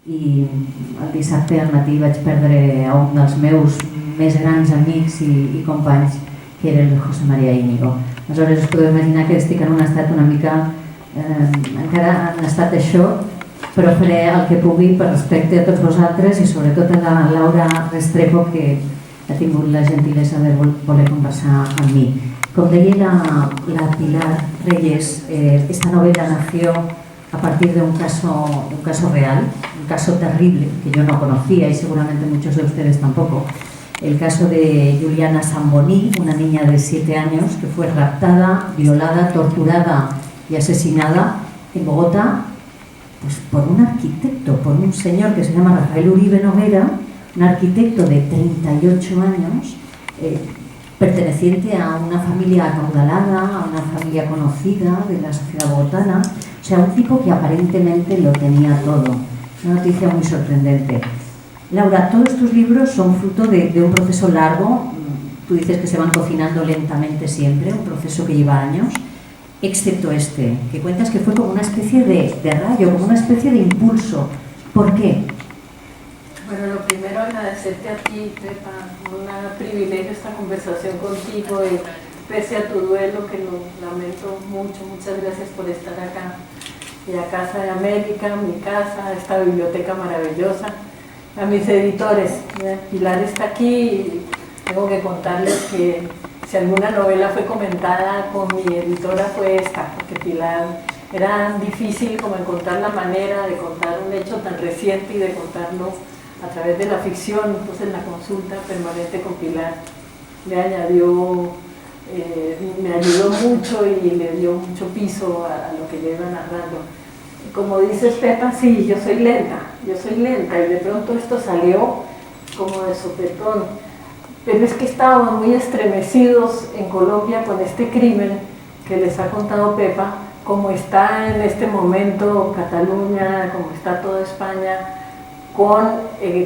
i el dissabte al matí vaig perdre a un dels meus més grans amics i companys, que era el José María Íñigo. Aleshores us podeu imaginar que estic en un estat una mica, encara en estat d'això, però faré el que pugui per respecte a tots vosaltres i sobretot a la Laura Restrepo, que ha tingut la gentilesa de voler conversar amb mi. Com deia la Pilar Reyes, esta novela nació a partir de un caso real, un caso terrible que yo no conocía y seguramente muchos de ustedes tampoco. El caso de Juliana Samboní, una niña de 7 años que fue raptada, violada, torturada y asesinada en Bogotá, pues por un arquitecto, por un señor que se llama Rafael Uribe Noguera, un arquitecto de 38 años, perteneciente a una familia acaudalada, a una familia conocida de la sociedad bogotana, o sea, un tipo que aparentemente lo tenía todo. Una noticia muy sorprendente. Laura, todos tus libros son fruto de un proceso largo, tú dices que se van cocinando lentamente siempre, un proceso que lleva años, excepto este, que cuentas que fue como una especie de rayo, como una especie de impulso. ¿Por qué? Bueno, lo primero agradecerte a ti, Pepa, un privilegio esta conversación contigo y pese a tu duelo, que lo lamento mucho, muchas gracias por estar acá. Y a Casa de América, mi casa, esta biblioteca maravillosa, a mis editores. Pilar está aquí y tengo que contarles que si alguna novela fue comentada con mi editora fue esta, porque Pilar era difícil como encontrar la manera de contar un hecho tan reciente y de contarlo a través de la ficción. Entonces la consulta permanente con Pilar me ayudó mucho y le dio mucho piso a lo que yo iba narrando. Como dices, Pepa, sí, yo soy lenta y de pronto esto salió como de sopetón, pero es que estábamos muy estremecidos en Colombia con este crimen que les ha contado Pepa, como está en este momento Cataluña, como está toda España, con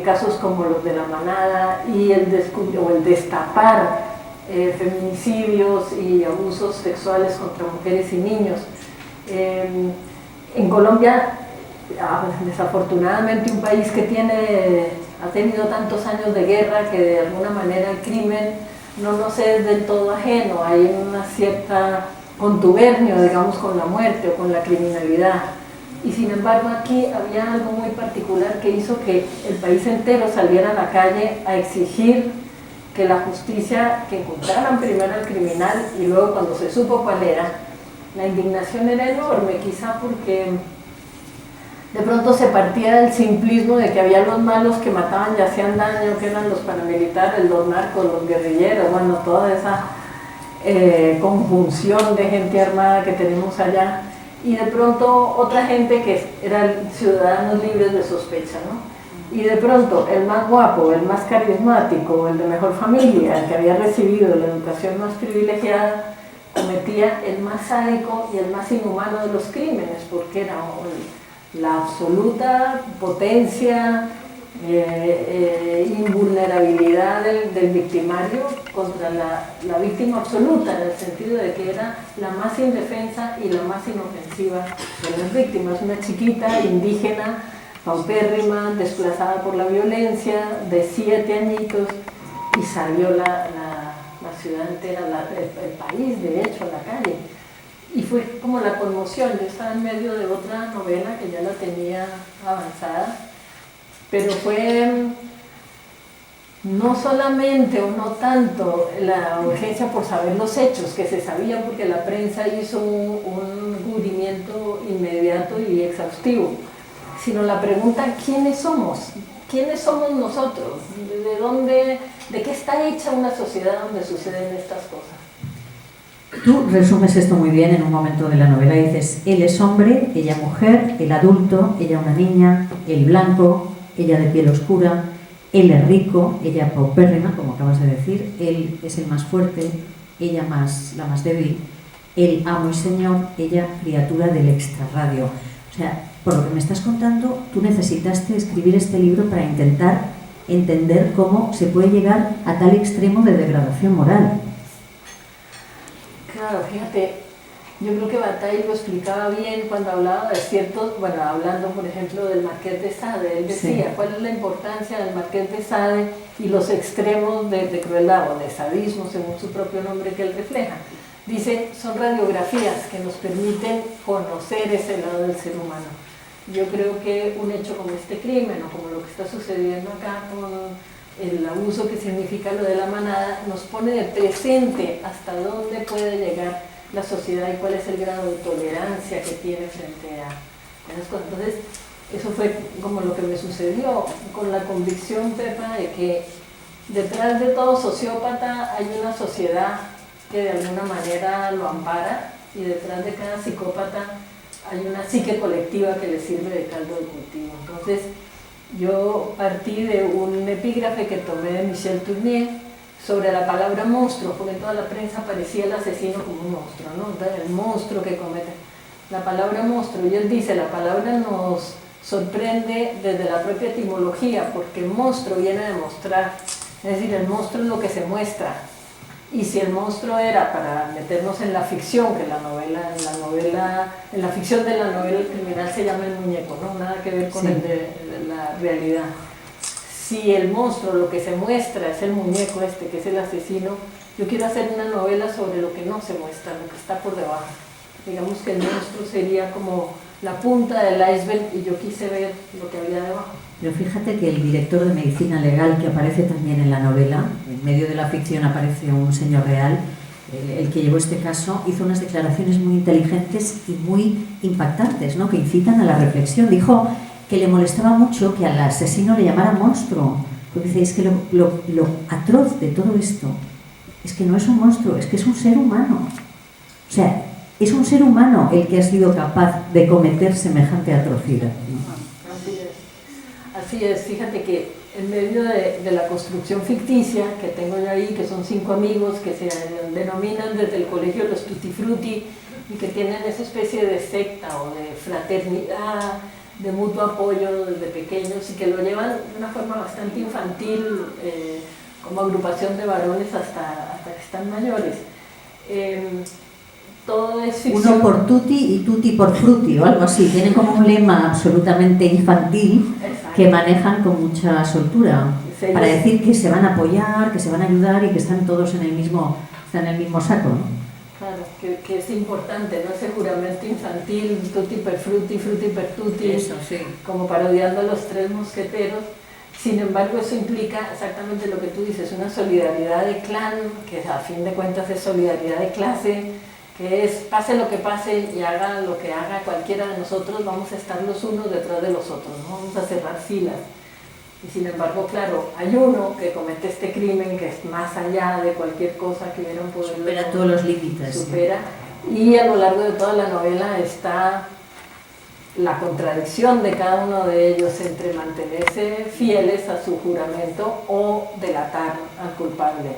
casos como los de la Manada y el destapar feminicidios y abusos sexuales contra mujeres y niños. En Colombia, desafortunadamente, un país que ha tenido tantos años de guerra que de alguna manera el crimen no nos es del todo ajeno, hay una cierta contubernio, digamos, con la muerte o con la criminalidad. Y sin embargo aquí había algo muy particular que hizo que el país entero saliera a la calle a exigir que la justicia, que encontraran primero al criminal y luego cuando se supo cuál era, la indignación era enorme, quizá porque de pronto se partía del simplismo de que había los malos que mataban y hacían daño, que eran los paramilitares, los narcos, los guerrilleros, bueno, toda esa conjunción de gente armada que tenemos allá, y de pronto otra gente que eran ciudadanos libres de sospecha, ¿no? Y de pronto el más guapo, el más carismático, el de mejor familia, el que había recibido la educación más privilegiada, cometía el más sádico y el más inhumano de los crímenes, porque era la absoluta potencia, invulnerabilidad del victimario contra la víctima absoluta, en el sentido de que era la más indefensa y la más inofensiva de las víctimas, una chiquita indígena, paupérrima, desplazada por la violencia, de 7 añitos, y salió la ciudad entera, el país, de hecho, a la calle. Y fue como la conmoción. Yo estaba en medio de otra novela que ya la tenía avanzada, pero fue no solamente o no tanto la urgencia por saber los hechos, que se sabían porque la prensa hizo un cubrimiento inmediato y exhaustivo, sino la pregunta: ¿quiénes somos? ¿Quiénes somos nosotros? ¿De qué está hecha una sociedad donde suceden estas cosas? Tú resumes esto muy bien en un momento de la novela. Dices: él es hombre, ella mujer, el adulto, ella una niña, el blanco, ella de piel oscura, él es rico, ella paupérrima, como acabas de decir, él es el más fuerte, ella la más débil, él amo y señor, ella criatura del extrarradio. O sea, por lo que me estás contando, tú necesitaste escribir este libro para intentar entender cómo se puede llegar a tal extremo de degradación moral. Claro, fíjate, Yo creo que Bataille lo explicaba bien cuando hablaba de ciertos, bueno, hablando por ejemplo del Marqués de Sade, él decía, sí, cuál es la importancia del Marqués de Sade y los extremos de crueldad o de sadismo, según su propio nombre que él refleja. Dice, son radiografías que nos permiten conocer ese lado del ser humano. Yo creo que un hecho como este crimen o como lo que está sucediendo acá con el abuso que significa lo de la manada, nos pone de presente hasta dónde puede llegar la sociedad y cuál es el grado de tolerancia que tiene frente a esas cosas. Entonces, eso fue como lo que me sucedió, con la convicción, Pepa, de que detrás de todo sociópata hay una sociedad que de alguna manera lo ampara, y detrás de cada psicópata hay una psique colectiva que le sirve de caldo de cultivo. Entonces, yo partí de un epígrafe que tomé de Michel Tournier sobre la palabra monstruo, porque en toda la prensa aparecía el asesino como un monstruo, ¿no? El monstruo que comete. La palabra monstruo, y él dice, la palabra nos sorprende desde la propia etimología, porque monstruo viene de mostrar, es decir, el monstruo es lo que se muestra. Y si el monstruo era para meternos en la ficción, que en la ficción de la novela el criminal se llama el muñeco, ¿no? Nada que ver con sí, el de la realidad. Si el monstruo, lo que se muestra es el muñeco este, que es el asesino, yo quiero hacer una novela sobre lo que no se muestra, lo que está por debajo. Digamos que el monstruo sería como la punta del iceberg y yo quise ver lo que había debajo. Pero fíjate que el director de medicina legal, que aparece también en la novela, en medio de la ficción aparece un señor real, el que llevó este caso, hizo unas declaraciones muy inteligentes y muy impactantes, ¿no? Que incitan a la reflexión. Dijo que le molestaba mucho que al asesino le llamaran monstruo, porque dice, es que lo atroz de todo esto es que no es un monstruo, es que es un ser humano. O sea, es un ser humano el que ha sido capaz de cometer semejante atrocidad. Así es, fíjate que en medio de la construcción ficticia que tengo yo ahí, que son 5 amigos que se denominan desde el colegio los Tutti Frutti y que tienen esa especie de secta o de fraternidad, de mutuo apoyo desde pequeños y que lo llevan de una forma bastante infantil, como agrupación de varones hasta que están mayores. Todo es ficción. Uno por tutti y tutti por frutti o algo así. Tienen como un lema absolutamente infantil. Exacto. Que manejan con mucha soltura para decir que se van a apoyar, que se van a ayudar y que están todos en el mismo saco, ¿no? Claro, que es importante, ¿no? Ese juramento infantil, tutti per frutti, frutti per tutti, eso, sí, como parodiando a los 3 mosqueteros. Sin embargo, eso implica exactamente lo que tú dices, una solidaridad de clan, que a fin de cuentas es solidaridad de clase, que es, pase lo que pase y haga lo que haga cualquiera de nosotros, vamos a estar los unos detrás de los otros, ¿no? Vamos a cerrar filas. Y sin embargo, claro, hay uno que comete este crimen que es más allá de cualquier cosa que hubieran podido... Supera todos los límites. Supera. Y a lo largo de toda la novela está la contradicción de cada uno de ellos entre mantenerse fieles a su juramento o delatar al culpable.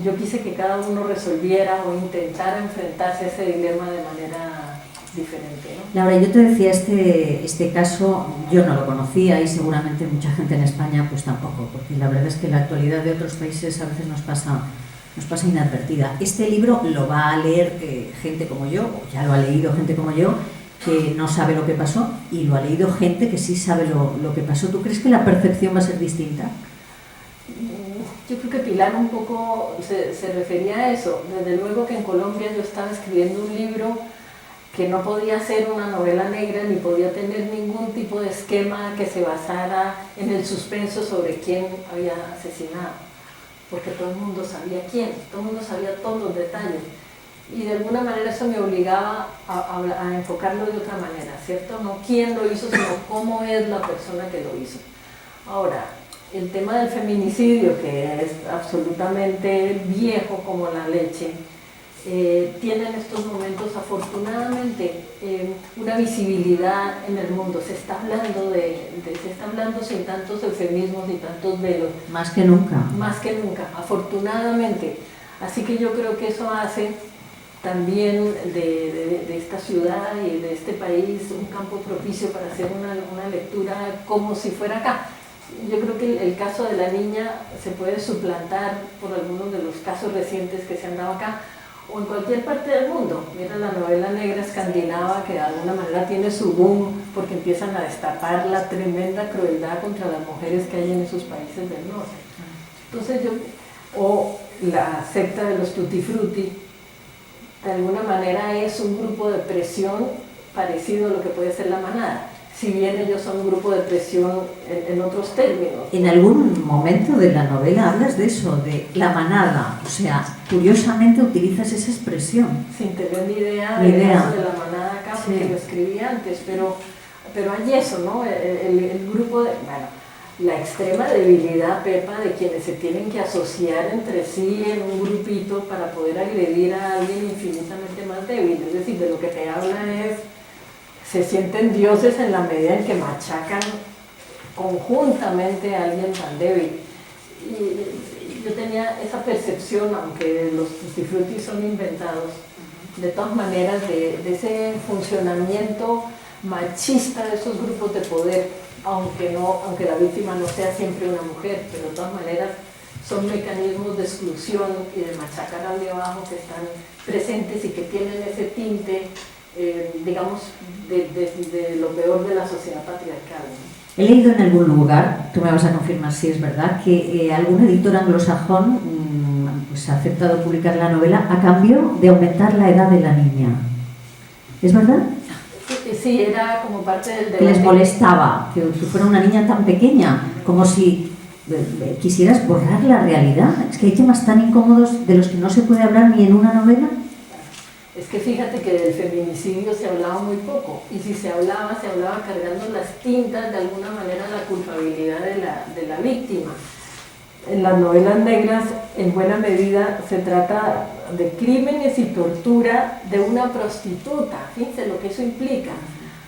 Yo quise que cada uno resolviera o intentara enfrentarse a ese dilema de manera diferente, ¿no? Laura, yo te decía, este caso yo no lo conocía y seguramente mucha gente en España pues tampoco, porque la verdad es que la actualidad de otros países a veces nos pasa inadvertida. Este libro lo va a leer gente como yo, o ya lo ha leído gente como yo, que no sabe lo que pasó, y lo ha leído gente que sí sabe lo que pasó. ¿Tú crees que la percepción va a ser distinta? Yo creo que Pilar un poco se refería a eso. Desde luego que en Colombia yo estaba escribiendo un libro que no podía ser una novela negra ni podía tener ningún tipo de esquema que se basara en el suspenso sobre quién había asesinado, porque todo el mundo sabía quién, todo el mundo sabía todos los detalles y de alguna manera eso me obligaba a enfocarlo de otra manera, ¿cierto? No quién lo hizo, sino cómo es la persona que lo hizo. Ahora, el tema del feminicidio, que es absolutamente viejo como la leche, tiene en estos momentos afortunadamente una visibilidad en el mundo. Se está hablando sin tantos eufemismos y tantos velos. Más que nunca. Más que nunca, afortunadamente. Así que yo creo que eso hace también de esta ciudad y de este país un campo propicio para hacer una lectura como si fuera acá. Yo creo que el caso de la niña se puede suplantar por algunos de los casos recientes que se han dado acá, o en cualquier parte del mundo. Mira la novela negra escandinava, que de alguna manera tiene su boom porque empiezan a destapar la tremenda crueldad contra las mujeres que hay en esos países del norte. Entonces o la secta de los Tutti Frutti, de alguna manera es un grupo de presión parecido a lo que puede ser la manada, si bien ellos son un grupo de presión en otros términos. En algún momento de la novela hablas de eso, de la manada, o sea, curiosamente utilizas esa expresión. Sin tener ni idea de la manada acá, porque lo escribí antes, pero hay eso, ¿no? El grupo de, bueno, la extrema debilidad, Pepa, de quienes se tienen que asociar entre sí en un grupito para poder agredir a alguien infinitamente más débil. Es decir, de lo que te habla es, se sienten dioses en la medida en que machacan conjuntamente a alguien tan débil. Y yo tenía esa percepción, aunque los Tutti Frutti son inventados, de todas maneras, de ese funcionamiento machista de esos grupos de poder, aunque la víctima no sea siempre una mujer, pero de todas maneras son mecanismos de exclusión y de machacar al de abajo que están presentes y que tienen ese tinte, digamos, de lo peor de la sociedad patriarcal, ¿no? He leído en algún lugar, tú me vas a confirmar si es verdad, que algún editor anglosajón pues, ha aceptado publicar la novela a cambio de aumentar la edad de la niña. ¿Es verdad? Sí, era como parte del debate. Que les molestaba que fuera una niña tan pequeña, como si quisieras borrar la realidad. Es que hay temas tan incómodos de los que no se puede hablar ni en una novela. Es que fíjate que del feminicidio se hablaba muy poco, y si se hablaba cargando las tintas de alguna manera la culpabilidad de la víctima. En las novelas negras, en buena medida, se trata de crímenes y tortura de una prostituta. Fíjense lo que eso implica.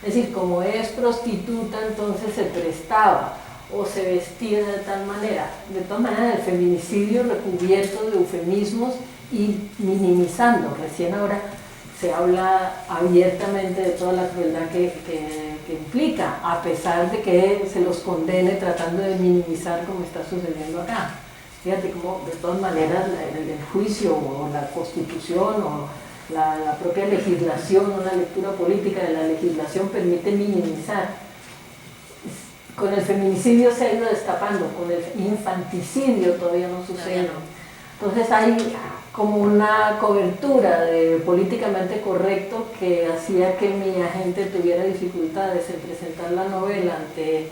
Es decir, como es prostituta, entonces se prestaba o se vestía de tal manera. De todas maneras, el feminicidio recubierto de eufemismos y minimizando. Recién ahora se habla abiertamente de toda la crueldad que implica, a pesar de que se los condene tratando de minimizar como está sucediendo acá. Fíjate cómo de todas maneras el juicio o la constitución o la propia legislación, una lectura política de la legislación permite minimizar. Con el feminicidio se ha ido destapando, con el infanticidio todavía no sucede. Entonces hay como una cobertura de políticamente correcto que hacía que mi agente tuviera dificultades en presentar la novela ante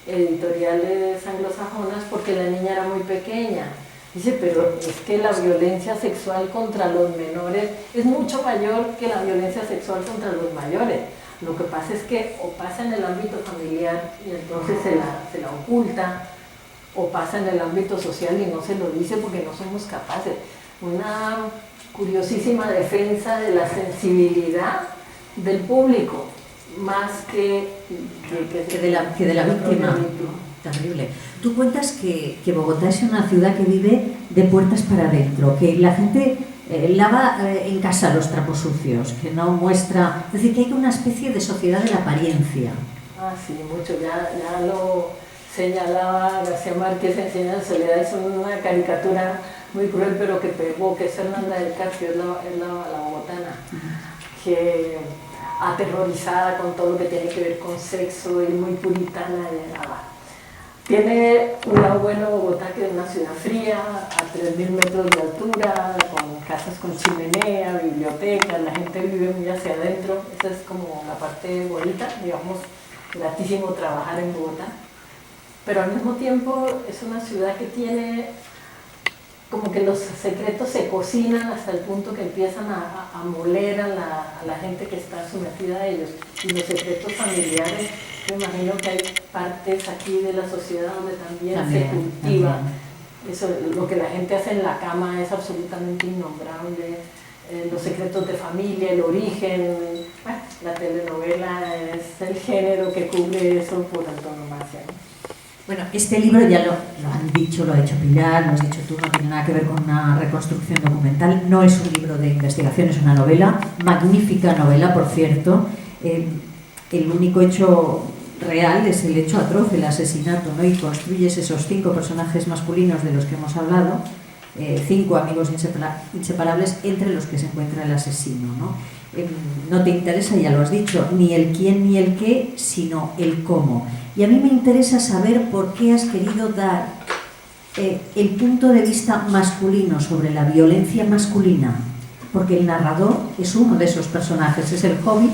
editoriales anglosajonas porque la niña era muy pequeña. Dice, pero es que la violencia sexual contra los menores es mucho mayor que la violencia sexual contra los mayores. Lo que pasa es que o pasa en el ámbito familiar y entonces se la oculta, o pasa en el ámbito social y no se lo dice porque no somos capaces. Una curiosísima defensa de la sensibilidad del público, más que de la víctima. Terrible. Tú cuentas que Bogotá es una ciudad que vive de puertas para adentro, que la gente lava en casa los trapos sucios, que no muestra... Es decir, que hay una especie de sociedad de la apariencia. Ah, sí, mucho. Ya lo señalaba García Márquez en Cien años de soledad. Es una caricatura muy cruel, pero que pegó, que es Fernanda del Carpio, es la bogotana, que aterrorizada con todo lo que tiene que ver con sexo y muy puritana. Tiene un lado bueno Bogotá, que es una ciudad fría, a 3.000 metros de altura, con casas con chimenea, bibliotecas, la gente vive muy hacia adentro. Esa es como la parte bonita, digamos, gratísimo trabajar en Bogotá. Pero al mismo tiempo es una ciudad que tiene como que los secretos se cocinan hasta el punto que empiezan a moler a la gente que está sometida a ellos. Y los secretos familiares, me imagino que hay partes aquí de la sociedad donde también se cultiva. Eso, lo que la gente hace en la cama es absolutamente innombrable. Los secretos de familia, el origen, bueno, la telenovela es el género que cubre eso por antonomasia, ¿no? Bueno, este libro ya lo han dicho, lo ha dicho Pilar, lo has dicho tú, no tiene nada que ver con una reconstrucción documental, no es un libro de investigación, es una novela, magnífica novela, por cierto. El único hecho real es el hecho atroz, el asesinato, ¿no? Y construyes esos 5 personajes masculinos de los que hemos hablado, 5 amigos inseparables entre los que se encuentra el asesino, ¿no? No te interesa, ya lo has dicho, ni el quién ni el qué, sino el cómo. Y a mí me interesa saber por qué has querido dar el punto de vista masculino sobre la violencia masculina, porque el narrador es uno de esos personajes, es el hobbit,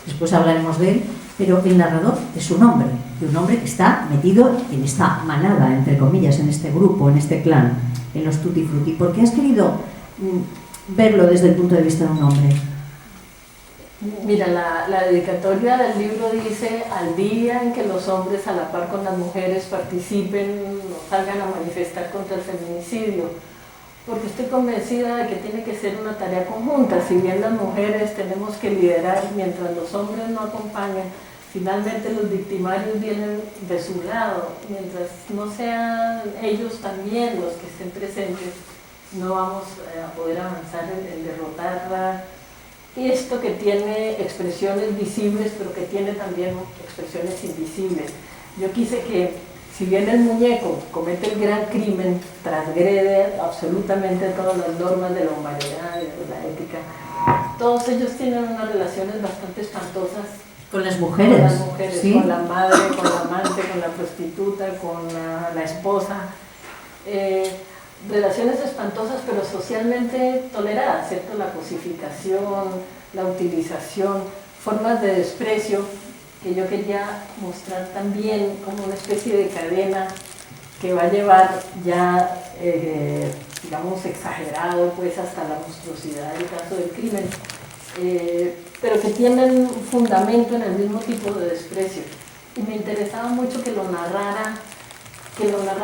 después hablaremos de él, pero el narrador es un hombre, y un hombre que está metido en esta manada, entre comillas, en este grupo, en este clan, en los Tutti Frutti. ¿Por qué has querido verlo desde el punto de vista de un hombre? Mira, la dedicatoria del libro dice: al día en que los hombres a la par con las mujeres participen o salgan a manifestar contra el feminicidio, porque estoy convencida de que tiene que ser una tarea conjunta. Si bien las mujeres tenemos que liderar mientras los hombres no acompañan, finalmente los victimarios vienen de su lado. Mientras no sean ellos también los que estén presentes, no vamos a poder avanzar en derrotarla. Y esto que tiene expresiones visibles, pero que tiene también expresiones invisibles. Yo quise que, si bien el muñeco comete el gran crimen, transgrede absolutamente todas las normas de la humanidad y de la ética, todos ellos tienen unas relaciones bastante espantosas con las mujeres, ¿sí? Con la madre, con la amante, con la prostituta, con la esposa. Relaciones espantosas, pero socialmente toleradas, ¿cierto? La cosificación, la utilización, formas de desprecio que yo quería mostrar también como una especie de cadena que va a llevar ya, digamos, exagerado, pues hasta la monstruosidad del caso del crimen, pero que tienen un fundamento en el mismo tipo de desprecio. Y me interesaba mucho que lo narrara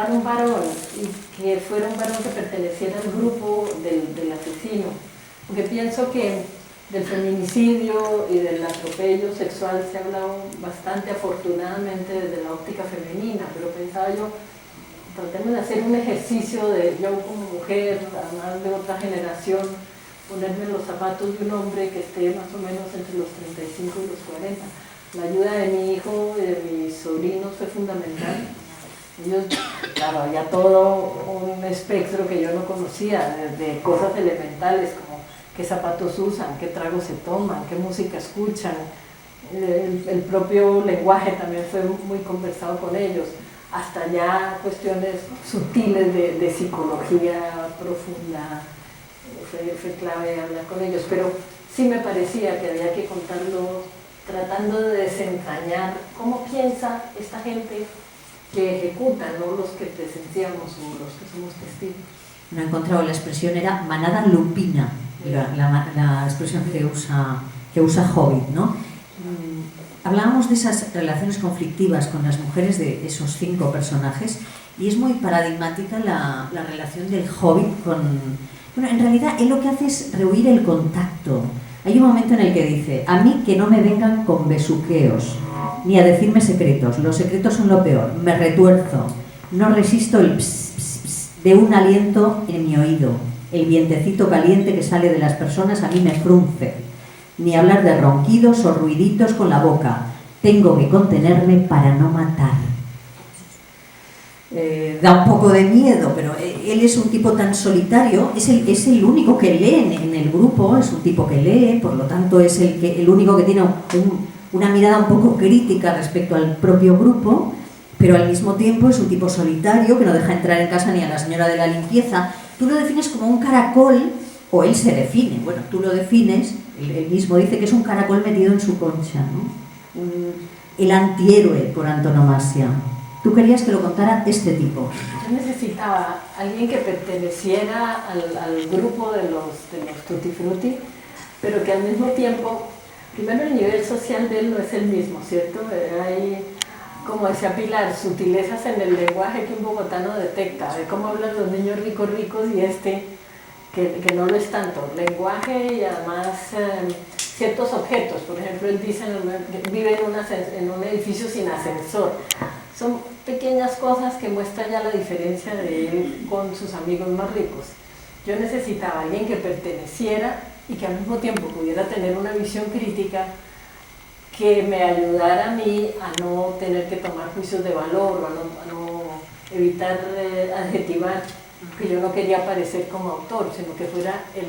un varón, y que fuera un varón que perteneciera al grupo del asesino, porque pienso que del feminicidio y del atropello sexual se ha hablado bastante, afortunadamente, desde la óptica femenina, pero pensaba yo, tratemos de hacer un ejercicio de yo como mujer, además de otra generación, ponerme en los zapatos de un hombre que esté más o menos entre los 35 y los 40. La ayuda de mi hijo y de mis sobrinos fue fundamental. Ellos, claro, había todo un espectro que yo no conocía, desde cosas elementales como qué zapatos usan, qué tragos se toman, qué música escuchan. El propio lenguaje también fue muy conversado con ellos, hasta ya cuestiones sutiles de psicología profunda. Fue clave hablar con ellos, pero sí me parecía que había que contarlo tratando de desentrañar cómo piensa esta gente que ejecutan, no los que presenciamos o los que somos testigos. No he encontrado, la expresión era manada lupina, la expresión que usa Hobbit, ¿no? Hablábamos de esas relaciones conflictivas con las mujeres de esos 5 personajes, y es muy paradigmática la relación del Hobbit con... Bueno, en realidad él lo que hace es rehuir el contacto. Hay un momento en el que dice: a mí que no me vengan con besuqueos, ni a decirme secretos, los secretos son lo peor, me retuerzo, no resisto el ps, ps, ps de un aliento en mi oído, el vientecito caliente que sale de las personas a mí me frunce, ni hablar de ronquidos o ruiditos con la boca, tengo que contenerme para no matar. Da un poco de miedo, pero él es un tipo tan solitario, es el único que lee en el grupo, es un tipo que lee, por lo tanto es el único que tiene una mirada un poco crítica respecto al propio grupo, pero al mismo tiempo es un tipo solitario que no deja entrar en casa ni a la señora de la limpieza. Tú lo defines como un caracol, o él se define, bueno, tú lo defines, él mismo dice que es un caracol metido en su concha, ¿no? El antihéroe por antonomasia. Tú querías que lo contara este tipo. Yo necesitaba alguien que perteneciera al grupo de los Tutti Frutti, pero que al mismo tiempo, primero el nivel social de él no es el mismo, ¿cierto? Hay, como decía Pilar, sutilezas en el lenguaje que un bogotano detecta, de cómo hablan los niños ricos y que no lo es tanto. Lenguaje y además ciertos objetos, por ejemplo, él dice que vive en un edificio sin ascensor. Son pequeñas cosas que muestran ya la diferencia de él con sus amigos más ricos. Yo necesitaba a alguien que perteneciera y que al mismo tiempo pudiera tener una visión crítica que me ayudara a mí a no tener que tomar juicios de valor o a no evitar adjetivar que yo no quería aparecer como autor, sino que fuera el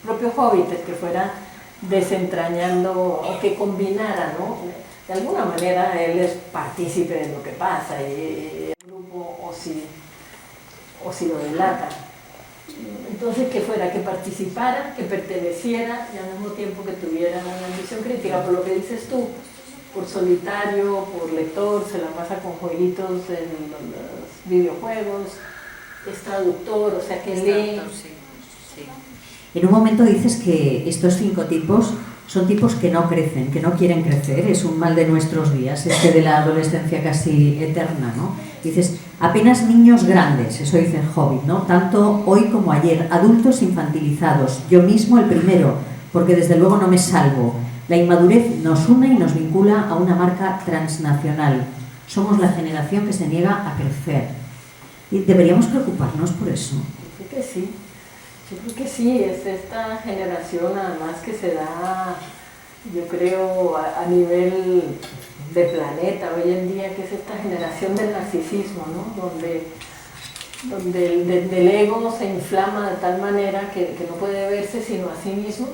propio Hobbit, el que fuera desentrañando o que combinara, ¿no? De alguna manera él es partícipe de lo que pasa y el grupo o si lo delata. Entonces que fuera, que participara, que perteneciera y al mismo tiempo que tuviera una visión crítica, por lo que dices tú, por solitario, por lector, se la pasa con jueguitos en los videojuegos, es traductor, o sea que lee. En un momento dices que estos 5 tipos son tipos que no crecen, que no quieren crecer, es un mal de nuestros días, este de la adolescencia casi eterna, ¿no? Dices, apenas niños grandes, eso dice el Hobbit, ¿no? Tanto hoy como ayer, adultos infantilizados, yo mismo el primero, porque desde luego no me salvo. La inmadurez nos une y nos vincula a una marca transnacional. Somos la generación que se niega a crecer. Y deberíamos preocuparnos por eso. Yo creo que sí. Yo creo que sí, es esta generación además que se da, yo creo, a nivel de planeta hoy en día, que es esta generación del narcisismo, ¿no? Donde el ego se inflama de tal manera que no puede verse sino a sí mismo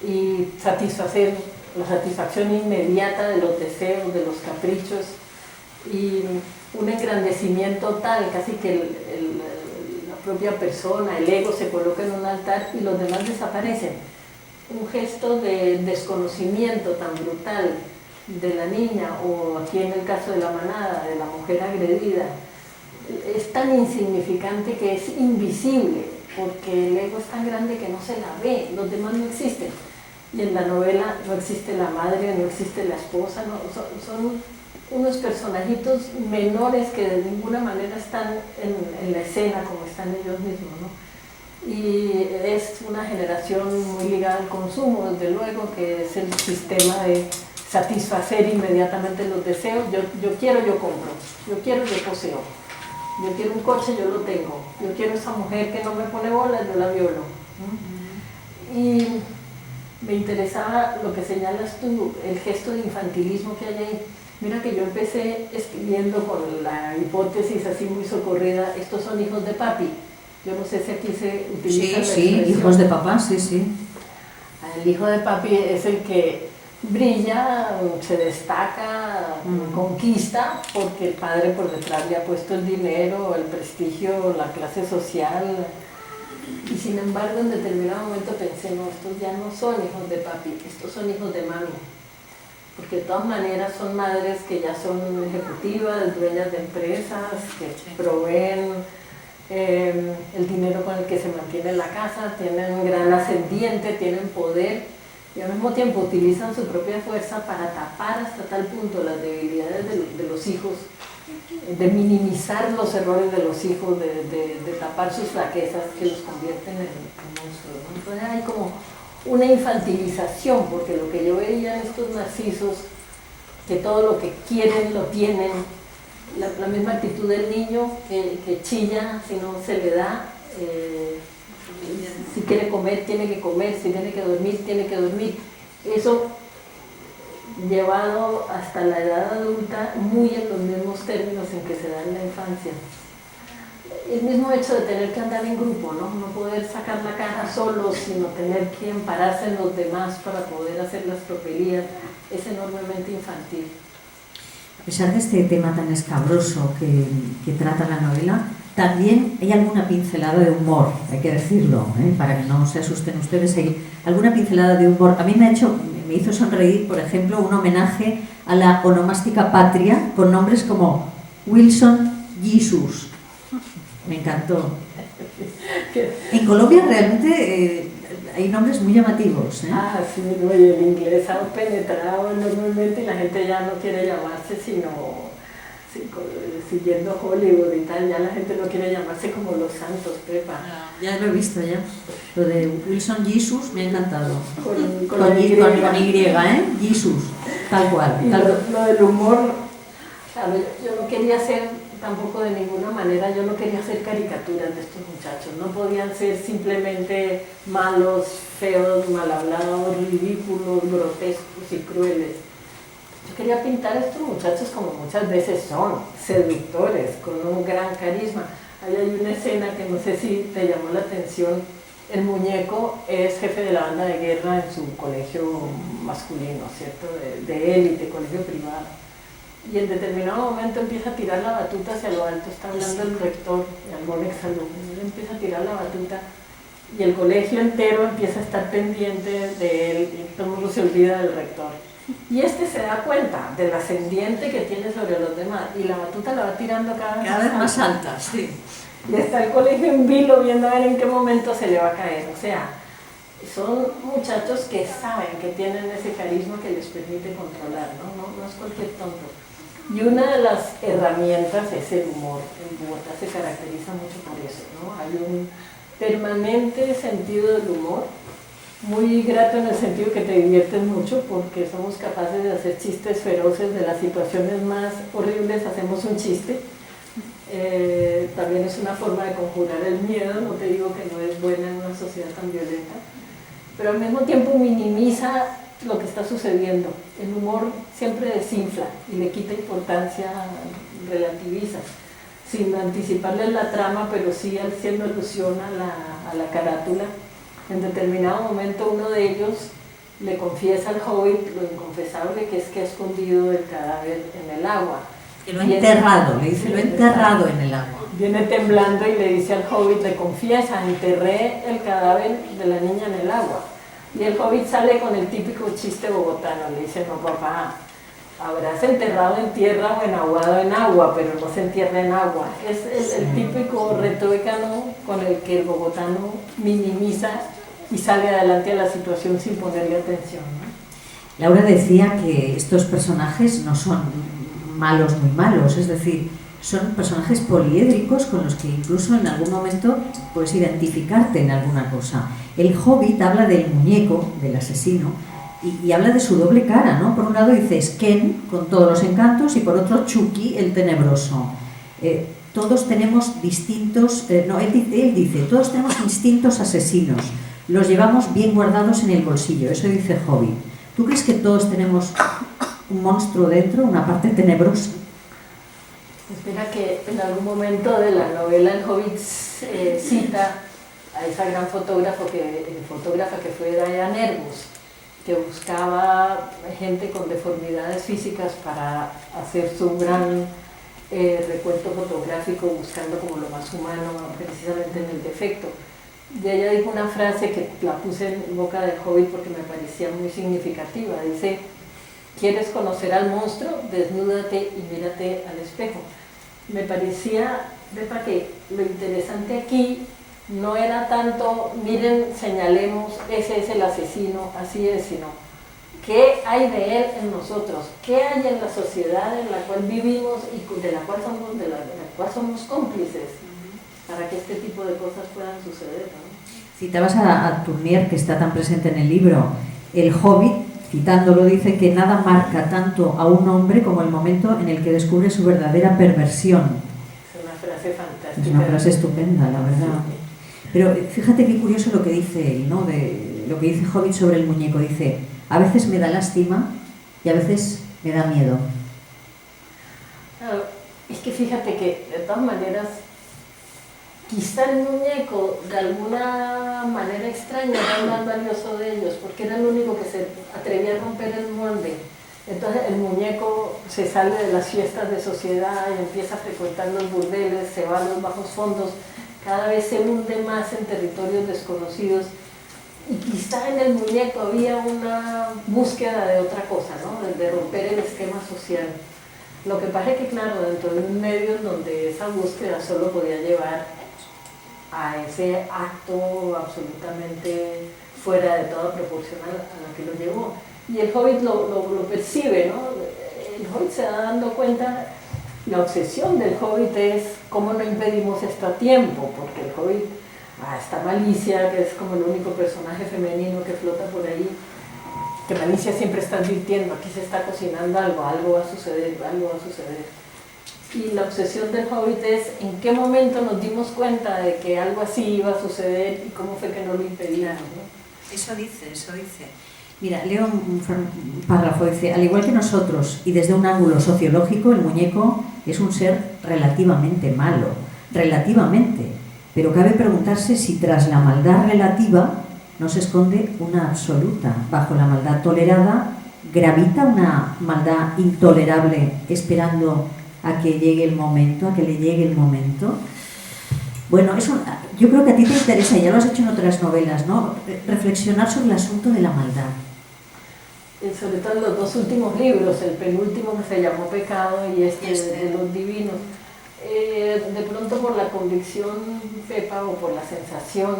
y satisfacer la satisfacción inmediata de los deseos, de los caprichos y un engrandecimiento tal, casi que la propia persona, el ego se coloca en un altar y los demás desaparecen. Un gesto de desconocimiento tan brutal de la niña, o aquí en el caso de la manada, de la mujer agredida, es tan insignificante que es invisible, porque el ego es tan grande que no se la ve, los demás no existen. Y en la novela no existe la madre, no existe la esposa, no, son unos personajitos menores que de ninguna manera están en la escena como están ellos mismos, ¿no? Y es una generación muy ligada al consumo, desde luego, que es el sistema de satisfacer inmediatamente los deseos. Yo quiero, yo compro, yo quiero, yo poseo, yo quiero un coche, yo lo tengo, yo quiero esa mujer que no me pone bolas, yo la violo. Y me interesaba lo que señalas tú, el gesto de infantilismo que hay ahí. Mira que yo empecé escribiendo con la hipótesis así muy socorrida, estos son hijos de papi. Yo no sé si aquí se utiliza Sí, hijos de papá, sí. El hijo de papi es el que brilla, se destaca, conquista, porque el padre por detrás le ha puesto el dinero, el prestigio, la clase social. Y sin embargo, en determinado momento pensé, no, estos ya no son hijos de papi, estos son hijos de mami. Porque de todas maneras son madres que ya son ejecutivas, dueñas de empresas, que proveen el dinero con el que se mantiene la casa, tienen un gran ascendiente, tienen poder y al mismo tiempo utilizan su propia fuerza para tapar hasta tal punto las debilidades de los hijos, de minimizar los errores de los hijos, de tapar sus flaquezas que los convierten en monstruos, ¿no? Entonces hay como una infantilización, porque lo que yo veía en estos narcisos, que todo lo que quieren lo tienen, la misma actitud del niño que chilla si no se le da, si quiere comer tiene que comer, si tiene que dormir, eso llevado hasta la edad adulta muy en los mismos términos en que se da en la infancia. El mismo hecho de tener que andar en grupo, no poder sacar la cara solo, sino tener que ampararse en los demás para poder hacer las tropelías, es enormemente infantil. A pesar de este tema tan escabroso que trata la novela, también hay alguna pincelada de humor, hay que decirlo, para que no se asusten ustedes, hay alguna pincelada de humor. A mí me hizo sonreír, por ejemplo, un homenaje a la onomástica patria con nombres como Wilson Jesus. Me encantó. En Colombia realmente hay nombres muy llamativos. Ah, sí, no, y el inglés ha penetrado enormemente y la gente ya no quiere llamarse sino siguiendo Hollywood y tal, ya la gente no quiere llamarse como los santos, Pepa. Ya lo he visto ya. Lo de Wilson Jesus me ha encantado. Con Y, Jesus, tal cual. Y lo del humor, claro, yo no quería ser tampoco de ninguna manera, yo no quería hacer caricaturas de estos muchachos, no podían ser simplemente malos, feos, mal hablados, ridículos, grotescos y crueles. Yo quería pintar a estos muchachos como muchas veces son, seductores, con un gran carisma. Ahí hay una escena que no sé si te llamó la atención. El muñeco es jefe de la banda de guerra en su colegio masculino, ¿cierto? De élite, colegio privado. Y en determinado momento empieza a tirar la batuta hacia lo alto, está hablando el rector y algún exalumno, él empieza a tirar la batuta y el colegio entero empieza a estar pendiente de él y todo el mundo se olvida del rector. Y este se da cuenta del ascendiente que tiene sobre los demás y la batuta la va tirando cada vez más alta, sí. Y está el colegio en vilo viendo a ver en qué momento se le va a caer. O sea, son muchachos que saben que tienen ese carisma que les permite controlar, no es cualquier tonto. Y una de las herramientas es el humor. En Bogotá se caracteriza mucho por eso, ¿no? Hay un permanente sentido del humor, muy grato en el sentido que te diviertes mucho porque somos capaces de hacer chistes feroces de las situaciones más horribles, hacemos un chiste. También es una forma de conjurar el miedo, no te digo que no es buena en una sociedad tan violenta, pero al mismo tiempo minimiza lo que está sucediendo. El humor siempre desinfla y le quita importancia, relativiza, sin anticiparle la trama, pero sí haciendo alusión a la carátula. En determinado momento uno de ellos le confiesa al hobbit lo inconfesable, que es que ha escondido el cadáver en el agua. Que lo ha enterrado, le dice, lo he enterrado en el agua. Viene temblando y le dice al hobbit, le confiesa, enterré el cadáver de la niña en el agua. Y el hobbit sale con el típico chiste bogotano, le dice, no papá, habrás enterrado en tierra o enaguado en agua, pero no se entierra en agua. Es el típico retóicano con el que el bogotano minimiza y sale adelante a la situación sin ponerle atención, ¿no? Laura decía que estos personajes no son malos muy malos, es decir, son personajes poliédricos con los que incluso en algún momento puedes identificarte en alguna cosa. El Hobbit habla del muñeco, del asesino, y habla de su doble cara, ¿no? Por un lado dice Ken, con todos los encantos, y por otro Chucky, el tenebroso. Todos tenemos distintos, él dice, todos tenemos instintos asesinos, los llevamos bien guardados en el bolsillo, eso dice Hobbit. ¿Tú crees que todos tenemos un monstruo dentro, una parte tenebrosa? Pues mira que en algún momento de la novela el Hobbit cita a esa gran fotógrafa que fue Diane Arbus, que buscaba gente con deformidades físicas para hacer su gran recuento fotográfico, buscando como lo más humano, precisamente en el defecto. Y ella dijo una frase que la puse en boca del Hobbit porque me parecía muy significativa. Dice, ¿quieres conocer al monstruo? Desnúdate y mírate al espejo. Me parecía, Pepa, que lo interesante aquí no era tanto, miren, señalemos, ese es el asesino, así es, sino ¿qué hay de él en nosotros? ¿Qué hay en la sociedad en la cual vivimos y de la cual somos cómplices para que este tipo de cosas puedan suceder, ¿no? Citabas a Tournier, que está tan presente en el libro. El Hobbit, citándolo, dice que nada marca tanto a un hombre como el momento en el que descubre su verdadera perversión. Es una frase fantástica. Es una frase estupenda, la verdad. Sí. Pero fíjate qué curioso lo que dice él, ¿no? De lo que dice Hobbit sobre el muñeco. Dice, a veces me da lástima y a veces me da miedo. Claro, es que fíjate que de todas maneras, quizá el muñeco de alguna manera extraña era el más valioso de ellos, porque era el único que se atrevía a romper el molde. Entonces el muñeco se sale de las fiestas de sociedad y empieza a frecuentar los burdeles, se va a los bajos fondos, cada vez se hunde más en territorios desconocidos. Y quizá en el muñeco había una búsqueda de otra cosa, ¿no? De romper el esquema social. Lo que pasa es que, claro, dentro de un medio en donde esa búsqueda solo podía llevar a ese acto absolutamente fuera de toda proporción a la que lo llevó. Y el Hobbit lo percibe, ¿no? El Hobbit se da dando cuenta, la obsesión del Hobbit es cómo no impedimos esto a tiempo, porque el Hobbit, esta Malicia, que es como el único personaje femenino que flota por ahí, que Malicia siempre está advirtiendo, aquí se está cocinando algo, algo va a suceder, algo va a suceder. Y la obsesión del Hobbit es en qué momento nos dimos cuenta de que algo así iba a suceder y cómo fue que no lo impedíamos, ¿no? Eso dice. Mira, leo un párrafo, dice, al igual que nosotros y desde un ángulo sociológico, el muñeco es un ser relativamente malo. relativamente, pero cabe preguntarse si tras la maldad relativa no se esconde una absoluta. Bajo la maldad tolerada gravita una maldad intolerable esperando a que llegue el momento, a que le llegue el momento. Bueno, yo creo que a ti te interesa, ya lo has hecho en otras novelas, ¿no? Reflexionar sobre el asunto de la maldad. Sobre todo en los dos últimos libros, el penúltimo que se llamó Pecado y este de los divinos. De pronto por la convicción, Pepa, o por la sensación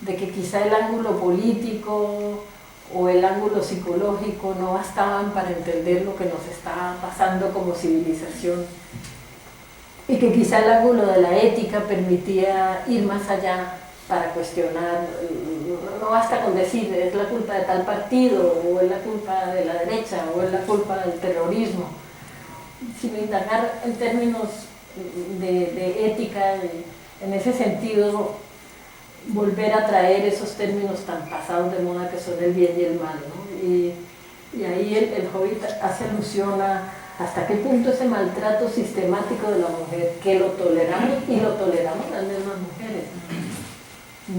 de que quizá el ángulo político o el ángulo psicológico no bastaban para entender lo que nos está pasando como civilización, y que quizá el ángulo de la ética permitía ir más allá para cuestionar. No basta con decir es la culpa de tal partido, o es la culpa de la derecha, o es la culpa del terrorismo, sino indagar en términos de ética, en ese sentido volver a traer esos términos tan pasados de moda que son el bien y el mal, ¿no? Y ahí el Hobbit hace alusión a hasta qué punto ese maltrato sistemático de la mujer, que lo toleramos y lo toleramos las mismas mujeres,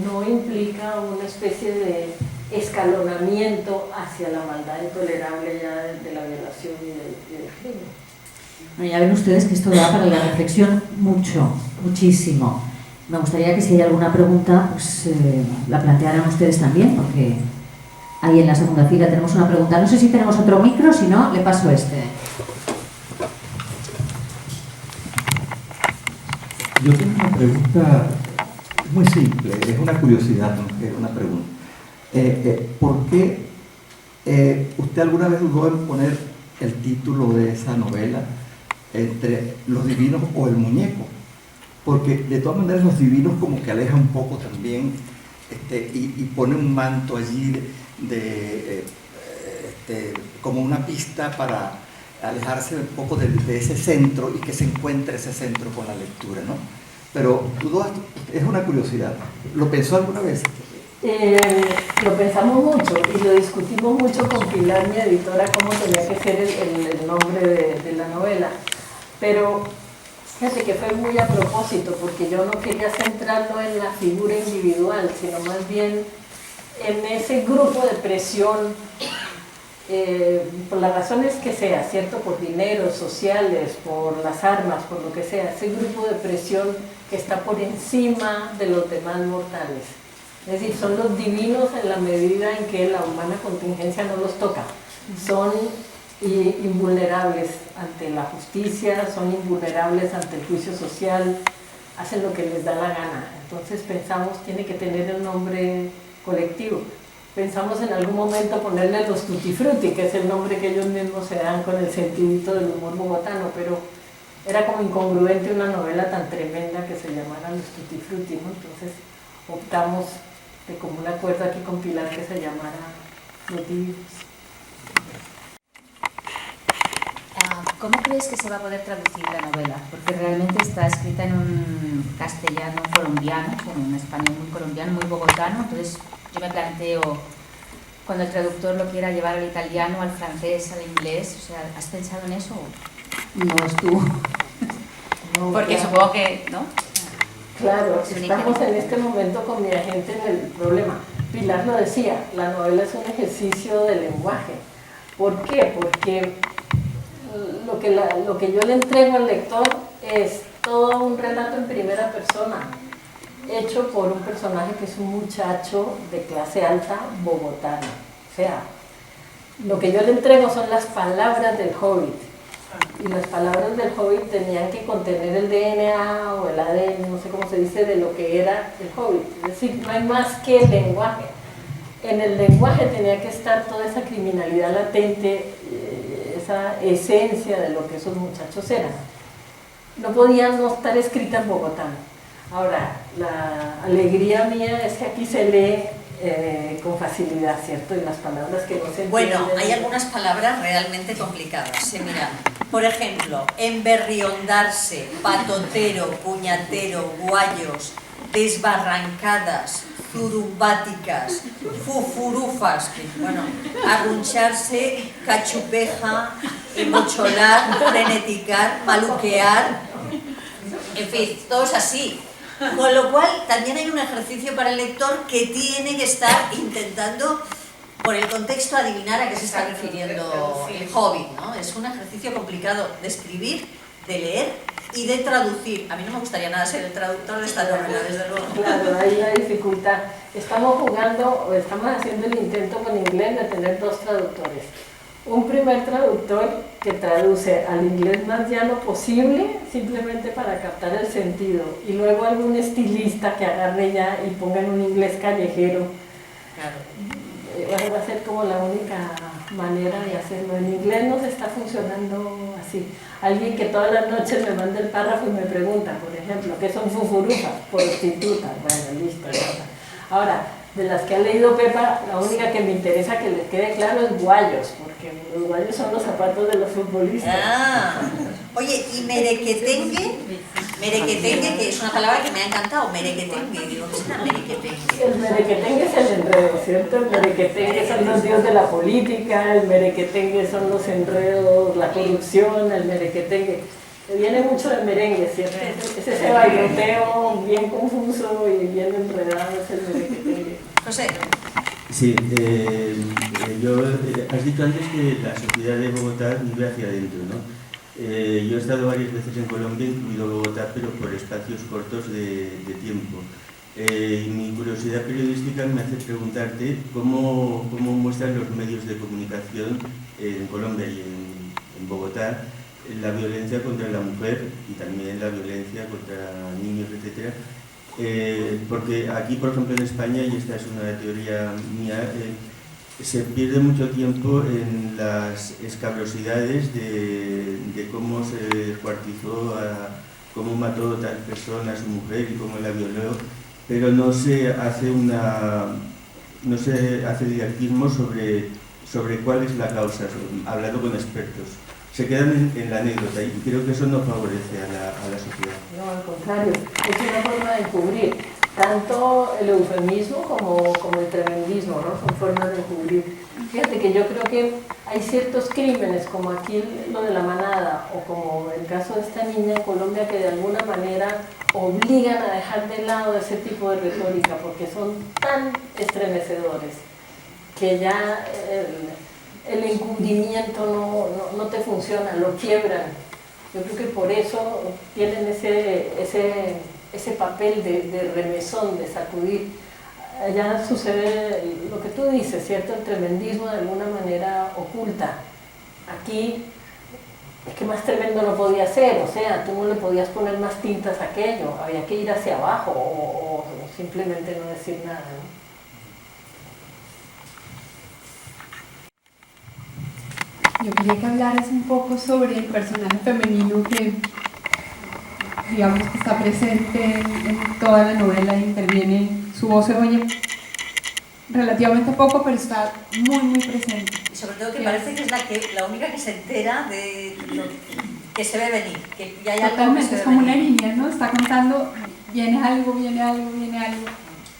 no implica una especie de escalonamiento hacia la maldad intolerable ya de la violación y del crimen. Bueno, ya ven ustedes que esto da para la reflexión muchísimo. Me gustaría que si hay alguna pregunta, pues la plantearan ustedes también, porque ahí en la segunda fila tenemos una pregunta. No sé si tenemos otro micro, si no, le paso este. Yo tengo una pregunta muy simple, es una curiosidad, ¿no? Es una pregunta. ¿Por qué usted alguna vez dudó en poner el título de esa novela entre los divinos o el muñeco? Porque de todas maneras los divinos como que alejan un poco también y pone un manto allí como una pista para alejarse un poco de ese centro y que se encuentre ese centro con la lectura, ¿no? Pero es una curiosidad. ¿Lo pensó alguna vez? Lo pensamos mucho y lo discutimos mucho con Pilar, mi editora, cómo tenía que ser el nombre de la novela. Pero fíjate que fue muy a propósito, porque yo no quería centrarlo en la figura individual, sino más bien en ese grupo de presión, por las razones que sea, ¿cierto? Por dinero, sociales, por las armas, por lo que sea, ese grupo de presión que está por encima de los demás mortales. Es decir, son los divinos en la medida en que la humana contingencia no los toca. Son invulnerables ante la justicia, son invulnerables ante el juicio social, hacen lo que les da la gana. Entonces pensamos, tiene que tener el nombre colectivo. Pensamos en algún momento ponerle los Tutti Frutti, que es el nombre que ellos mismos se dan con el sentidito del humor bogotano, pero era como incongruente una novela tan tremenda que se llamara Los Tutti Frutti, ¿no? Entonces optamos de común acuerdo aquí con Pilar que se llamara Los Divinos. ¿Cómo crees que se va a poder traducir la novela? Porque realmente está escrita en un castellano colombiano, en un español muy colombiano, muy bogotano. Entonces yo me planteo, cuando el traductor lo quiera llevar al italiano, al francés, al inglés, o sea, ¿has pensado en eso? No estuvo. No, porque claro. supongo que, ¿no? Claro, estamos en este momento con mi agente en el problema. Pilar lo decía, la novela es un ejercicio de lenguaje. ¿Por qué? Porque lo que yo le entrego al lector es todo un relato en primera persona, hecho por un personaje que es un muchacho de clase alta bogotana. O sea, lo que yo le entrego son las palabras del Hobbit, y las palabras del Hobbit tenían que contener el DNA o el ADN, no sé cómo se dice, de lo que era el Hobbit. Es decir, no hay más que el lenguaje. En el lenguaje tenía que estar toda esa criminalidad latente, esa esencia de lo que esos muchachos eran. No podían no estar escritas en bogotano. Ahora, la alegría mía es que aquí se lee con facilidad, ¿cierto? Y las palabras que no se entienden. Bueno, hay algunas palabras realmente complicadas. Mira, por ejemplo, emberriondarse, patotero, puñatero, guayos, desbarrancadas, zurumbáticas, fufurufas, que, bueno, arruncharse, cachupeja, embocholar, freneticar, maluquear. En fin, todo es así. Con lo cual, también hay un ejercicio para el lector que tiene que estar intentando, por el contexto, adivinar a qué se está refiriendo el Hobbit, ¿no? Es un ejercicio complicado de escribir, de leer y de traducir. A mí no me gustaría nada ser el traductor de esta novela, desde luego. Claro, ahí la dificultad. Estamos haciendo el intento con inglés de tener dos traductores. Un primer traductor que traduce al inglés más llano posible, simplemente para captar el sentido, y luego algún estilista que agarre ya y ponga en un inglés callejero. Claro. Va a ser como la única manera de hacerlo. En inglés nos está funcionando así. Alguien que todas las noches me manda el párrafo y me pregunta, por ejemplo, ¿qué son fufurufas? Prostitutas. Bueno, listo. Ahora, de las que ha leído Pepa, la única que me interesa que les quede claro es guayos, porque los guayos son los zapatos de los futbolistas. Ah. Oye, y merequetengue, que es una palabra que me ha encantado, merequetengue, digo, ¿qué es una merequetengue? El merequetengue es el enredo, ¿cierto? El merequetengue son los dioses de la política, el merequetengue son los enredos, la corrupción, el merequetengue. Viene mucho del merengue, ¿cierto? Es ese bailoteo bien confuso y bien enredado, es el merequetengue. José. Sí, has dicho antes que la sociedad de Bogotá vive hacia adentro, ¿no? Yo he estado varias veces en Colombia, incluido Bogotá, pero por espacios cortos de tiempo. Y mi curiosidad periodística me hace preguntarte cómo muestran los medios de comunicación en Colombia y en Bogotá la violencia contra la mujer y también la violencia contra niños, etc. Porque aquí, por ejemplo, en España, y esta es una teoría mía, se pierde mucho tiempo en las escabrosidades de cómo se descuartizó, cómo mató tal persona a su mujer y cómo la violó, pero no se hace didactismo sobre cuál es la causa, hablando con expertos. Se quedan en la anécdota y creo que eso no favorece a la sociedad. No, al contrario, es una forma de encubrir. Tanto el eufemismo como el tremendismo, ¿no? Son formas de encubrir. Fíjate que yo creo que hay ciertos crímenes, como aquí lo de la manada, o como el caso de esta niña en Colombia, que de alguna manera obligan a dejar de lado ese tipo de retórica, porque son tan estremecedores que ya el encubrimiento no te funciona, lo quiebran. Yo creo que por eso tienen ese papel de remesón, de sacudir. Allá sucede lo que tú dices, ¿cierto? El tremendismo de alguna manera oculta. Aquí es que más tremendo no podía ser, o sea, tú no le podías poner más tintas a aquello, había que ir hacia abajo o simplemente no decir nada, ¿no? Yo quería que hablaras un poco sobre el personaje femenino que, digamos, que está presente en toda la novela e interviene, su voz se oye relativamente poco, pero está muy presente. Y sobre todo que parece que es la única que se entera de lo que se ve venir, que ya hay algo que Totalmente, se es ve como una venir. niña, ¿no? Está contando, viene algo,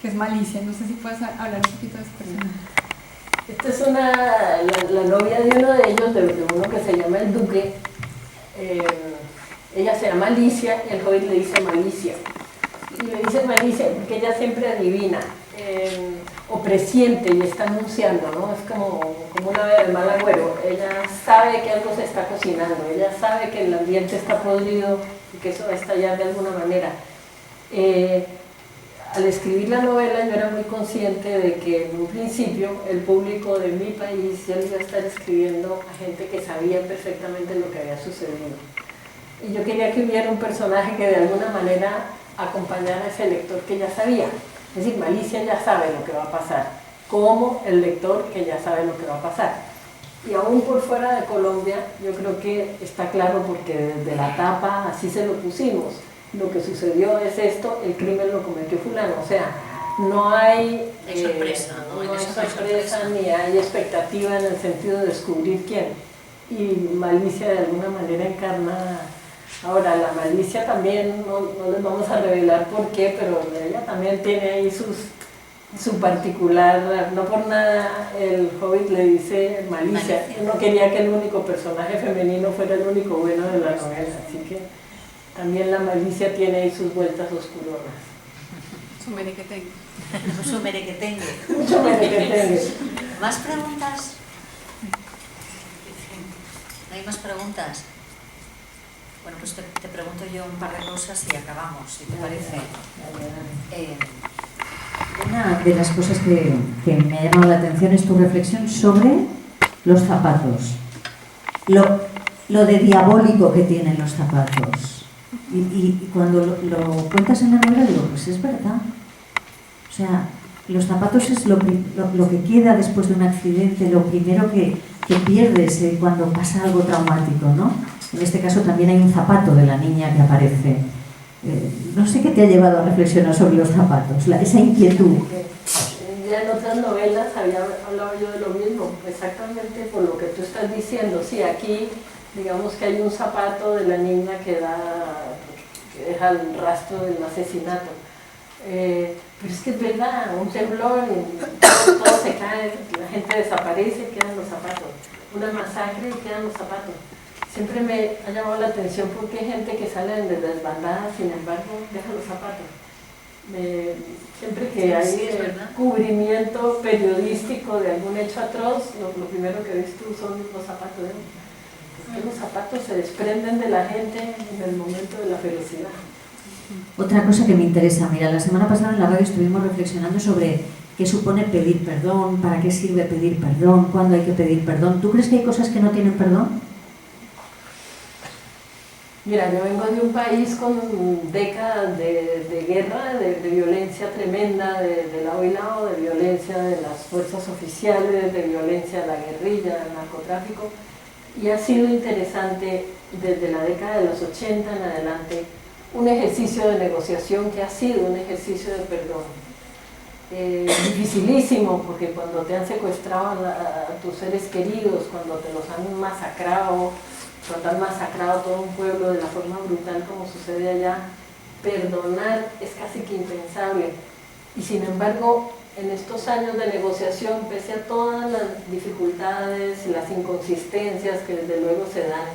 que es malicia. No sé si puedes hablar un poquito de ese personaje. Esta es la novia de uno de ellos, de uno que se llama el Duque. Ella se llama Alicia y el hobbit le dice Malicia. Y le dice Malicia porque ella siempre adivina o presiente y está anunciando, ¿no? Es como una ave de mal agüero. Ella sabe que algo se está cocinando, ella sabe que el ambiente está podrido y que eso va a estallar de alguna manera. Al escribir la novela yo era muy consciente de que en un principio el público de mi país ya iba a estar escribiendo a gente que sabía perfectamente lo que había sucedido. Y yo quería que hubiera un personaje que de alguna manera acompañara a ese lector que ya sabía. Es decir, Malicia ya sabe lo que va a pasar, como el lector que ya sabe lo que va a pasar. Y aún por fuera de Colombia yo creo que está claro porque desde la tapa así se lo pusimos. Lo que sucedió es esto, el crimen lo cometió fulano, o sea, no hay sorpresa, no hay sorpresa ni hay expectativa en el sentido de descubrir quién. Y Malicia de alguna manera encarna. Ahora, la malicia también, no les vamos a revelar por qué, pero ella también tiene ahí su particular, no por nada el hobbit le dice malicia. No quería que el único personaje femenino fuera el único bueno de la novela, así que también la malicia tiene ahí sus vueltas oscuronas. Su merequetengue. Su merequetengue. Mucho merequetengue. ¿Más preguntas? ¿No hay más preguntas? Bueno, pues te pregunto yo un par de cosas y acabamos, si te parece. Una de las cosas que me ha llamado la atención es tu reflexión sobre los zapatos. Lo de diabólico que tienen los zapatos. Y cuando lo cuentas en la novela digo, pues es verdad. O sea, los zapatos es lo que queda después de un accidente, lo primero que pierdes cuando pasa algo traumático, ¿no? En este caso también hay un zapato de la niña que aparece. No sé qué te ha llevado a reflexionar sobre los zapatos, esa inquietud. Ya en otras novelas había hablado yo de lo mismo, exactamente por lo que tú estás diciendo. Sí, aquí digamos que hay un zapato de la niña que deja el rastro del asesinato. Pero es que es verdad, un temblor, todo se cae, la gente desaparece, quedan los zapatos. Una masacre y quedan los zapatos. Siempre me ha llamado la atención porque hay gente que sale de desbandada, sin embargo, deja los zapatos. Siempre que hay cubrimiento periodístico de algún hecho atroz, lo primero que ves tú son los zapatos. Porque los zapatos se desprenden de la gente en el momento de la ferocidad. Otra cosa que me interesa, mira, la semana pasada en la radio estuvimos reflexionando sobre qué supone pedir perdón, para qué sirve pedir perdón, cuándo hay que pedir perdón. ¿Tú crees que hay cosas que no tienen perdón? Mira, yo vengo de un país con décadas de guerra, de violencia tremenda de lado y lado, de violencia de las fuerzas oficiales, de violencia de la guerrilla, del narcotráfico, y ha sido interesante desde la década de los 80 en adelante un ejercicio de negociación que ha sido un ejercicio de perdón. Dificilísimo, porque cuando te han secuestrado a tus seres queridos, cuando te los han masacrado, cuando han masacrado a todo un pueblo de la forma brutal como sucede allá, perdonar es casi que impensable. Y sin embargo, en estos años de negociación, pese a todas las dificultades y las inconsistencias que desde luego se dan,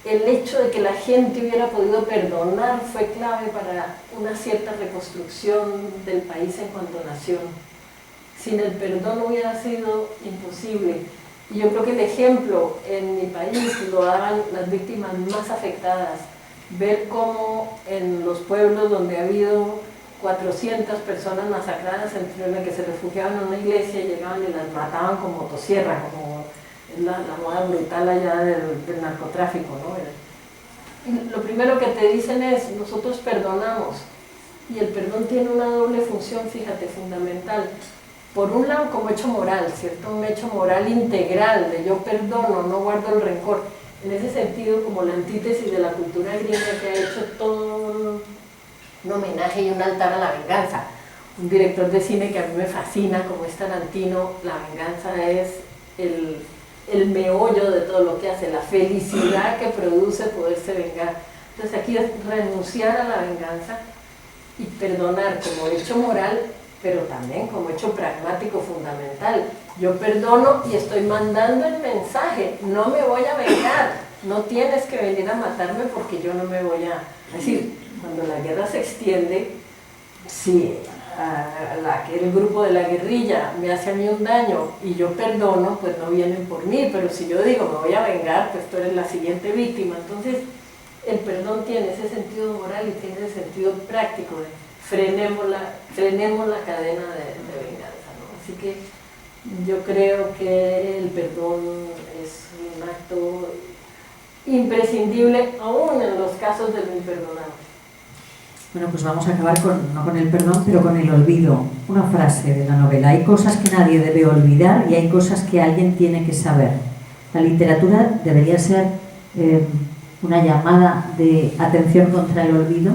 el hecho de que la gente hubiera podido perdonar fue clave para una cierta reconstrucción del país en cuanto a nación. Sin el perdón hubiera sido imposible. Y yo creo que el ejemplo en mi país lo daban las víctimas más afectadas. Ver cómo en los pueblos donde ha habido 400 personas masacradas, entre las que se refugiaban en una iglesia y llegaban y las mataban con motosierra, como es la moda brutal allá del narcotráfico, ¿no? Y lo primero que te dicen es, nosotros perdonamos, y el perdón tiene una doble función, fíjate, fundamental. Por un lado, como hecho moral, ¿cierto? Un hecho moral integral, de yo perdono, no guardo el rencor. En ese sentido, como la antítesis de la cultura gringa que ha hecho todo un homenaje y un altar a la venganza. Un director de cine que a mí me fascina, como es Tarantino, la venganza es el meollo de todo lo que hace, la felicidad que produce poderse vengar. Entonces aquí es renunciar a la venganza y perdonar como hecho moral, pero también como hecho pragmático fundamental. Yo perdono y estoy mandando el mensaje, no me voy a vengar, no tienes que venir a matarme porque yo no me voy a... Es decir, cuando la guerra se extiende, si aquel grupo de la guerrilla me hace a mí un daño y yo perdono, pues no vienen por mí, pero si yo digo me voy a vengar, pues tú eres la siguiente víctima. Entonces el perdón tiene ese sentido moral y tiene ese sentido práctico de frenemos la cadena de venganza, ¿no? Así que yo creo que el perdón es un acto imprescindible aún en los casos del imperdonable. Bueno, pues vamos a acabar no con el perdón, pero con el olvido. Una frase de la novela: hay cosas que nadie debe olvidar y hay cosas que alguien tiene que saber. La literatura debería ser una llamada de atención contra el olvido.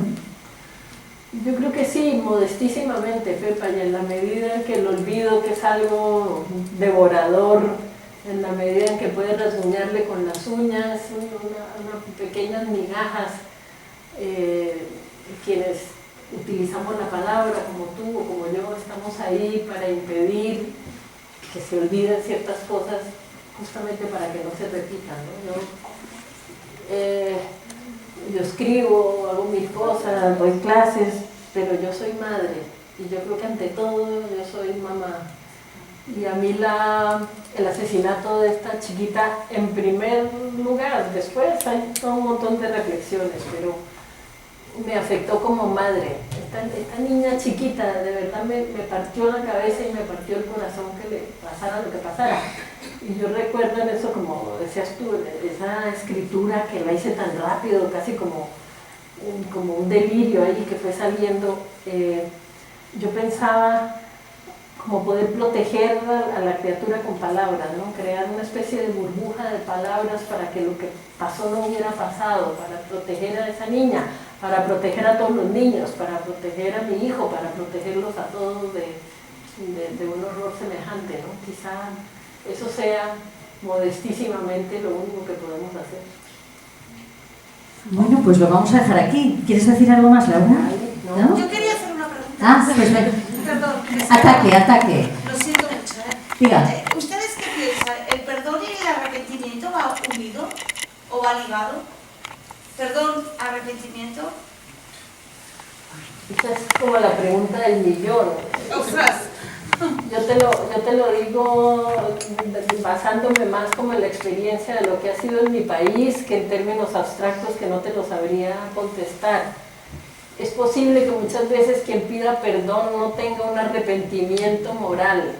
Yo creo que sí, modestísimamente, Pepa, y en la medida en que el olvido, que es algo devorador, en la medida en que puede rasguñarle con las uñas, unas pequeñas migajas, quienes utilizamos la palabra como tú o como yo, estamos ahí para impedir que se olviden ciertas cosas, justamente para que no se repitan, ¿no? Yo escribo, hago mil cosas, doy clases, pero yo soy madre y yo creo que ante todo yo soy mamá. Y a mí el asesinato de esta chiquita en primer lugar, después hay todo un montón de reflexiones, pero me afectó como madre. Esta niña chiquita de verdad me partió la cabeza y me partió el corazón que le pasara lo que pasara. Y yo recuerdo en eso, como decías tú, esa escritura que la hice tan rápido, casi como un delirio ahí que fue saliendo. Yo pensaba como poder proteger a la criatura con palabras, ¿no? Crear una especie de burbuja de palabras para que lo que pasó no hubiera pasado, para proteger a esa niña, para proteger a todos los niños, para proteger a mi hijo, para protegerlos a todos de un horror semejante, ¿no? Quizá eso sea modestísimamente lo único que podemos hacer. Bueno, pues lo vamos a dejar aquí. ¿Quieres decir algo más, Laura? ¿No? Yo quería hacer una pregunta. Ah, pues ven. Perdón. Ataque. Lo siento mucho. Diga. ¿Ustedes qué piensan? ¿El perdón y el arrepentimiento va unido o va ligado? ¿Perdón, arrepentimiento? Esa es como la pregunta del millón. ¡Ostras! Yo te lo digo basándome más como en la experiencia de lo que ha sido en mi país que en términos abstractos que no te lo sabría contestar. Es posible que muchas veces quien pida perdón no tenga un arrepentimiento moral,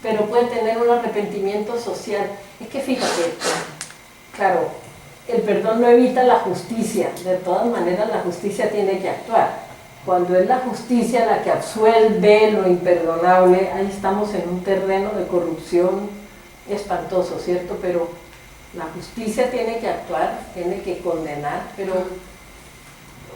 pero puede tener un arrepentimiento social. Es que fíjate, claro, el perdón no evita la justicia, de todas maneras la justicia tiene que actuar. Cuando es la justicia la que absuelve lo imperdonable, ahí estamos en un terreno de corrupción espantoso, ¿cierto? Pero la justicia tiene que actuar, tiene que condenar, pero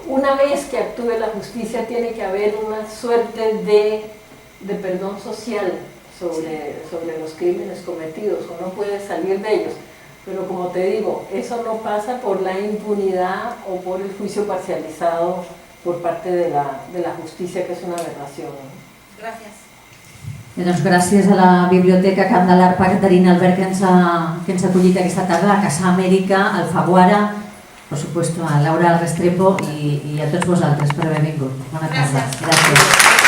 una vez que actúe la justicia tiene que haber una suerte de perdón social sobre los crímenes cometidos, uno puede salir de ellos. Pero como te digo, eso no pasa por la impunidad o por el juicio parcializado por parte de la justicia, que és una aberració. Gràcies. Doncs gràcies a la Biblioteca Camp de l'Arpa Caterina Albert que ens ha acollit aquesta tarda, a Casa Amèrica, al Faguara, por supuesto a Laura Restrepo y a tots vosaltres per haver vingut. Bona tarda. Gràcies.